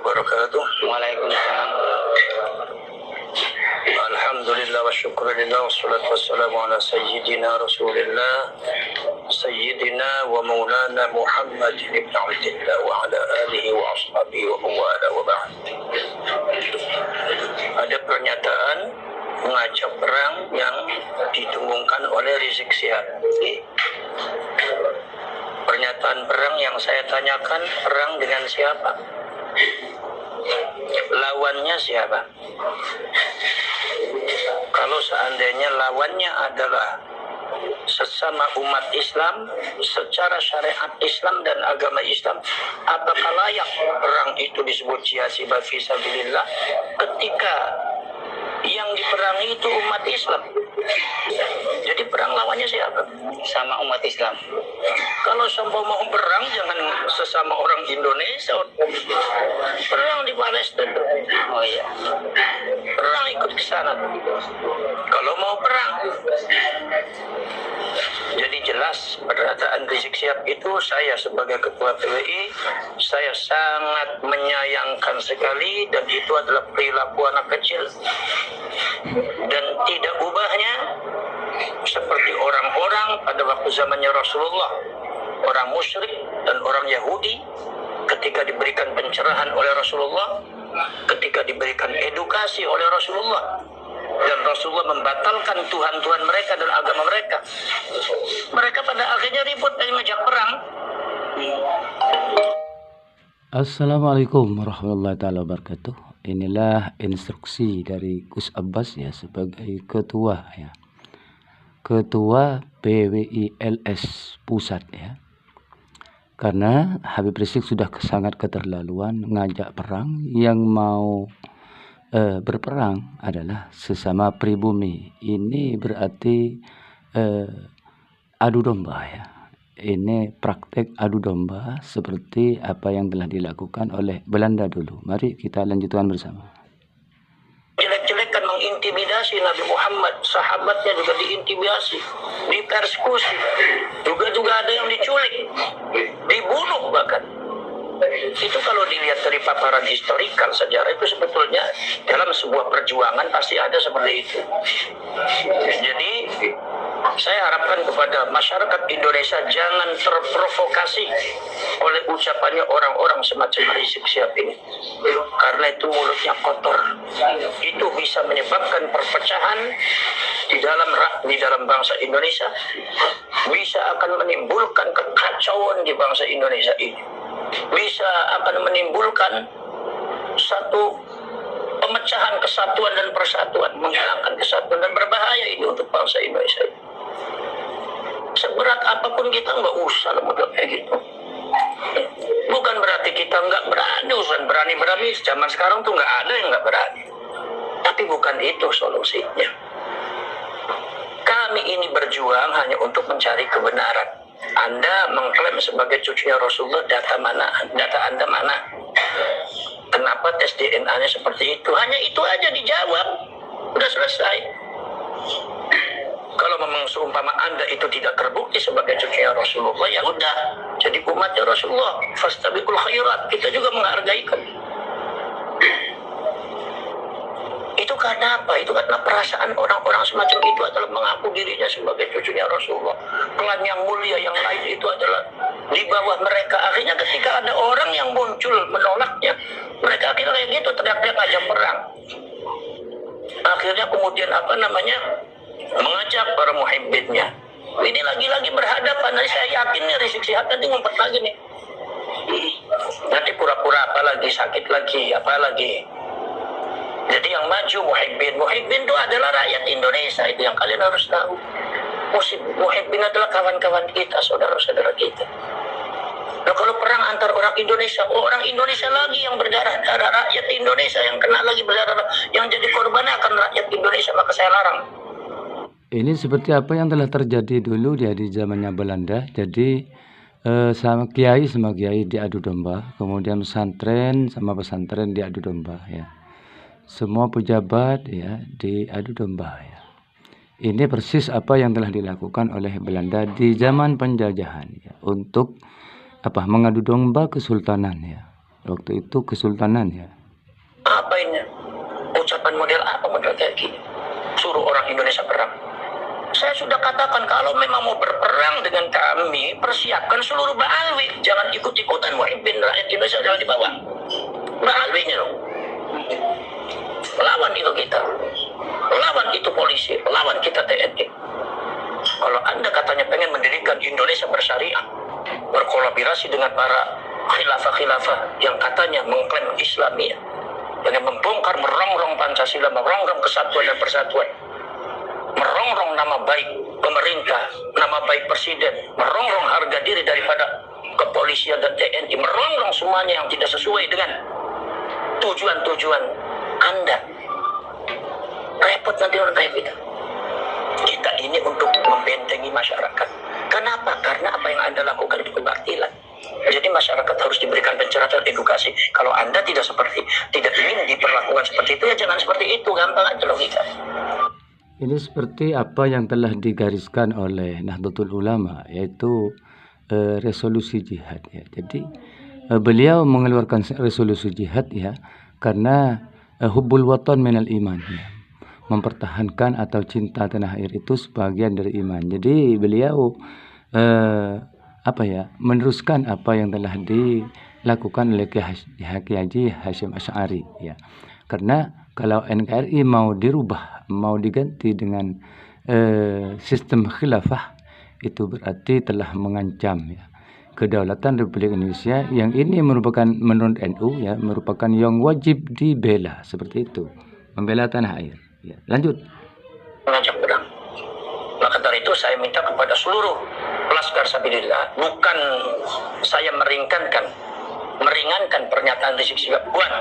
wabarakatuh. Waalaikumsalam. Alhamdulillah wa syukurillah wassalatu wassalamu ala sayyidina Rasulillah sayyidina wa maulana Muhammad ibn Abdillah wa ala alihi wa ashabihi wa mawala wa ba'd. Ada pernyataan mengajak perang yang didengungkan oleh Rizik Syihab. Pernyataan perang yang saya tanyakan, perang dengan siapa? Lawannya siapa? Kalau seandainya lawannya adalah sesama umat Islam secara syariat Islam dan agama Islam, apakah layak perang itu disebut jihad fi sabilillah ketika yang diperangi itu umat Islam? Jadi perang lawannya siapa? Sama umat Islam. Kalau sampai mau perang jangan sesama orang Indonesia. Perang di Palestina. Oh iya. Perang ikut ke sana. Kalau mau perang. Jadi jelas pernyataan Rizik Syihab itu saya sebagai ketua PWI saya sangat menyayangkan sekali, dan itu adalah perilaku anak kecil dan tidak ubahnya seperti orang-orang pada waktu zamannya Rasulullah, orang musyrik dan orang Yahudi ketika diberikan pencerahan oleh Rasulullah, ketika diberikan edukasi oleh Rasulullah, dan Rasulullah membatalkan Tuhan-Tuhan mereka dan agama mereka. Mereka pada akhirnya ribut dan ngajak perang. Assalamualaikum warahmatullahi wabarakatuh. Inilah instruksi dari Gus Abbas ya, sebagai ketua ya, ketua PWILS pusat ya. Karena Habib Rizik sudah sangat keterlaluan mengajak perang. Yang mau berperang adalah sesama pribumi. Ini berarti adu domba ya. Ini praktek adu domba seperti apa yang telah dilakukan oleh Belanda dulu. Mari kita lanjutkan bersama. Jelek-jelekan mengintimidasi Nabi Muhammad, sahabatnya juga diintimidasi, dipersekusi, juga ada yang diculik, dibunuh bahkan. Itu kalau dilihat dari paparan historikal sejarah itu sebetulnya dalam sebuah perjuangan pasti ada seperti itu. Jadi saya harapkan kepada masyarakat Indonesia jangan terprovokasi oleh ucapannya orang-orang semacam Rizik Syihab ini, karena itu mulutnya kotor. Itu bisa menyebabkan perpecahan di dalam bangsa Indonesia, bisa akan menimbulkan kekacauan di bangsa Indonesia ini, bisa akan menimbulkan satu pemecahan kesatuan dan persatuan, menghilangkan kesatuan, dan berbahaya ini untuk bangsa Indonesia. Seberat apapun kita nggak usah model kayak gitu. Bukan berarti kita nggak berani, berani. Zaman sekarang tuh nggak ada yang nggak berani. Tapi bukan itu solusinya. Kami ini berjuang hanya untuk mencari kebenaran. Anda mengklaim sebagai cucunya Rasulullah, data Anda mana? Kenapa tes DNA-nya seperti itu? Hanya itu aja dijawab. Udah selesai. Kalau memang seumpama Anda itu tidak terbukti sebagai cucunya Rasulullah, ya udah jadi umatnya Rasulullah. Fastabiqul khairat. Kita juga menghargai kamu. Itu karena apa? Itu karena perasaan orang-orang semacam itu adalah mengaku dirinya sebagai cucunya Rasulullah. Klan yang mulia yang lain itu adalah di bawah mereka. Akhirnya ketika ada orang yang muncul menolaknya, mereka akhirnya kayak gitu teriak-teriak ngajak perang. Akhirnya kemudian mengajak para muhibbinnya. Ini lagi-lagi berhadapan. Nanti saya yakin nih Rizik Syihab nanti ngumpet lagi nih. Nanti pura-pura apa lagi, sakit lagi, apa lagi. Jadi yang maju muhibbin itu adalah rakyat Indonesia. Itu yang kalian harus tahu. Muhibbin adalah kawan-kawan kita, saudara-saudara kita. Nah kalau perang antar orang Indonesia lagi yang berdarah-darah, rakyat Indonesia yang kena lagi berdarah, yang jadi korbannya akan rakyat Indonesia, maka saya larang. Ini seperti apa yang telah terjadi dulu ya di zamannya Belanda. Jadi sama kiai diadu domba, kemudian pesantren sama pesantren diadu domba ya. Semua pejabat ya diadu domba ya. Ini persis apa yang telah dilakukan oleh Belanda di zaman penjajahan ya, untuk mengadu domba kesultanan ya. waktu itu kesultanan ya. Apa ini? Ucapan model apa model kayak gini? Suruh orang Indonesia perang. Saya sudah katakan kalau memang mau berperang dengan kami, persiapkan seluruh Ba'alwi. Jangan ikut-ikutan muhibbin rakyat Indonesia, jangan dibawa. Ba'alwinya loh. Lawan itu kita. Lawan itu polisi, lawan kita TNI. Kalau Anda katanya pengen mendirikan Indonesia bersyariah, berkolaborasi dengan para khilafah-khilafah yang katanya mengklaim Islamiyah, dengan membongkar, merongrong Pancasila, merongrong kesatuan dan persatuan, merongrong nama baik pemerintah, nama baik presiden, merongrong harga diri daripada kepolisian dan TNI, merongrong semuanya yang tidak sesuai dengan tujuan-tujuan Anda. Repot nanti orang kayak gitu. Kita ini untuk membentengi masyarakat. Kenapa? Karena apa yang Anda lakukan itu kebatilan. Jadi masyarakat harus diberikan pencerahan edukasi. Kalau Anda tidak ingin diperlakukan seperti itu, ya jangan seperti itu. Gampang aja logika. Ini seperti apa yang telah digariskan oleh Nahdlatul Ulama, yaitu resolusi jihad ya. Jadi beliau mengeluarkan resolusi jihad ya karena hubbul watan minal iman ya. Mempertahankan atau cinta tanah air itu sebagian dari iman. Jadi beliau meneruskan apa yang telah dilakukan oleh Kiai Haji Hashim Asy'ari ya. Karena kalau NKRI mau dirubah, mau diganti dengan sistem khilafah, itu berarti telah mengancam ya kedaulatan Republik Indonesia, yang ini merupakan menurut NU ya merupakan yang wajib dibela, seperti itu, membela tanah air. Ya, lanjut. Mengajak perang. Maka dari itu saya minta kepada seluruh Laskar Sabilillah, bukan saya meringankan pernyataan Rizik Syihab, bukan.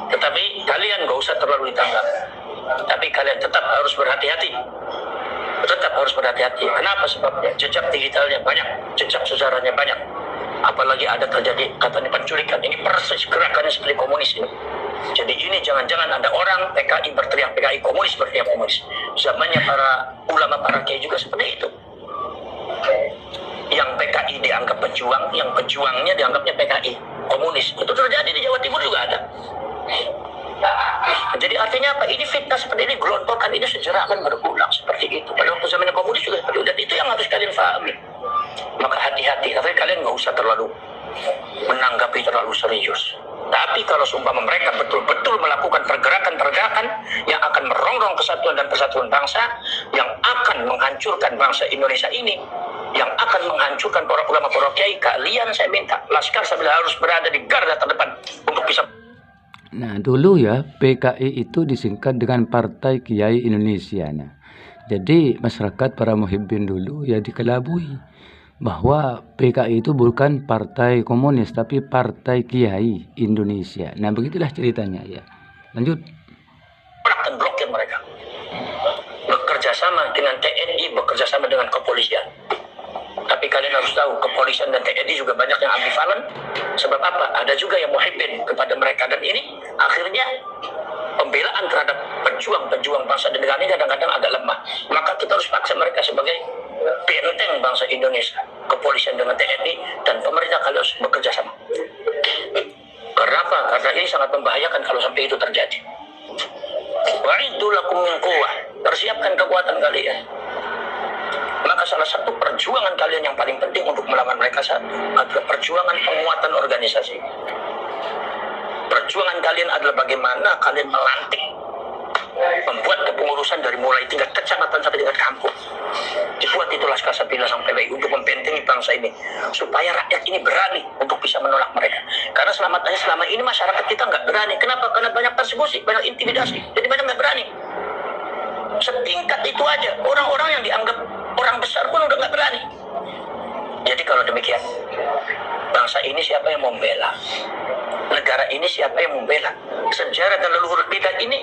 Tetapi kalian gak usah terlalu ditanggap. Tapi kalian tetap harus berhati-hati. Kenapa sebabnya? Jejak digitalnya banyak, jejak sejarahnya banyak. Apalagi ada terjadi katanya penculikan. Ini persis gerakannya seperti komunis ini. Jadi ini jangan-jangan ada orang PKI berteriak PKI, komunis berteriak komunis. Zamannya para ulama, para kiai juga seperti itu. Yang PKI dianggap pejuang, yang pejuangnya dianggapnya PKI, komunis. Itu terjadi di Jawa Timur juga ada. Jadi artinya apa? Ini fitnah seperti ini, gelontorkan ini sejarah akan berulang seperti itu. Pada waktu zamannya komunis juga seperti itu. Dan itu yang harus kalian pahami. Maka hati-hati, tapi kalian nggak usah terlalu menanggapi terlalu serius. Tapi kalau seumpama mereka betul-betul melakukan pergerakan-pergerakan yang akan merongrong kesatuan dan persatuan bangsa, yang akan menghancurkan bangsa Indonesia ini, yang akan menghancurkan para ulama, para kiai, kalian saya minta Laskar Sabilillah harus berada di garda terdepan untuk bisa. Nah, dulu ya PKI itu disingkat dengan Partai Kiai Indonesia. Nah, jadi masyarakat para muhibbin dulu ya dikelabui bahwa PKI itu bukan partai komunis tapi Partai Kiai Indonesia. Nah, begitulah ceritanya ya. Lanjut. Dan blokir mereka. Bekerja sama dengan TNI, bekerja sama dengan kepolisian. Tapi kalian harus tahu, kepolisian dan TNI juga banyak yang ambivalen. Sebab apa? Ada juga yang muhibbin kepada mereka. Dan ini akhirnya pembelaan terhadap pejuang-pejuang bangsa dan negara ini kadang-kadang agak lemah. Maka kita harus paksa mereka sebagai benteng bangsa Indonesia. Kepolisian dengan TNI dan pemerintah kalian harus bekerja sama. Karena apa? Karena ini sangat membahayakan kalau sampai itu terjadi. Wa'iddu lakum min quwwah. Persiapkan kekuatan kalian. Maka salah satu perjuangan kalian yang paling penting untuk melawan mereka adalah perjuangan penguatan organisasi. Perjuangan kalian adalah bagaimana kalian melantik, membuat kepengurusan dari mulai tingkat kecamatan sampai tingkat kampung. Dibuat itu Laskar Sabilillah sampai PBI untuk membentengi bangsa ini, supaya rakyat ini berani untuk bisa menolak mereka. Karena selama ini masyarakat kita nggak berani. Kenapa? Karena banyak persekusi, banyak intimidasi. Jadi banyak nggak berani. Setingkat itu aja, orang-orang yang dianggap orang besar pun udah nggak berani. Jadi kalau demikian, bangsa ini siapa yang membela? Negara ini siapa yang membela? Sejarah dan leluhur kita ini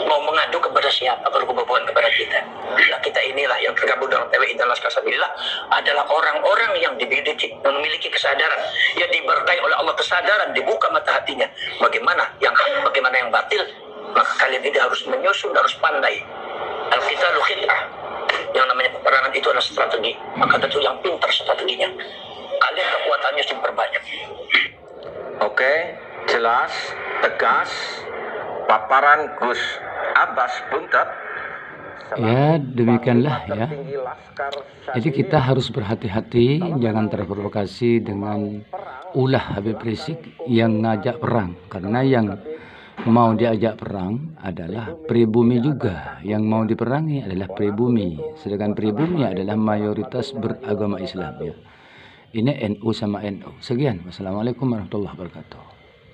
mau mengadu kepada siapa kalau bukan kepada kita? Nah, kita inilah yang tergabung dalam PWI dan Laskar Sabilillah adalah orang-orang yang memiliki kesadaran, yang diberkahi oleh Allah kesadaran, dibuka mata hatinya. Bagaimana yang hak, bagaimana yang batil? Maka kalian ini harus menyusun, harus pandai. Al-qitalu khid'ah. Yang namanya peperangan itu adalah strategi. Maka tentu yang pintar strateginya. Kalian kekuatannya harus diperbanyak. Oke, jelas, tegas, paparan Gus Abbas Buntet. Ya, demikianlah ya. Jadi kita harus berhati-hati, jangan terprovokasi dengan ulah Habib Rizik yang ngajak perang. Karena yang mau diajak perang adalah pribumi juga. Yang mau diperangi adalah pribumi. Sedangkan pribumi adalah mayoritas beragama Islam ya. Ini NU sama NU. Sekian. Wassalamualaikum warahmatullahi wabarakatuh.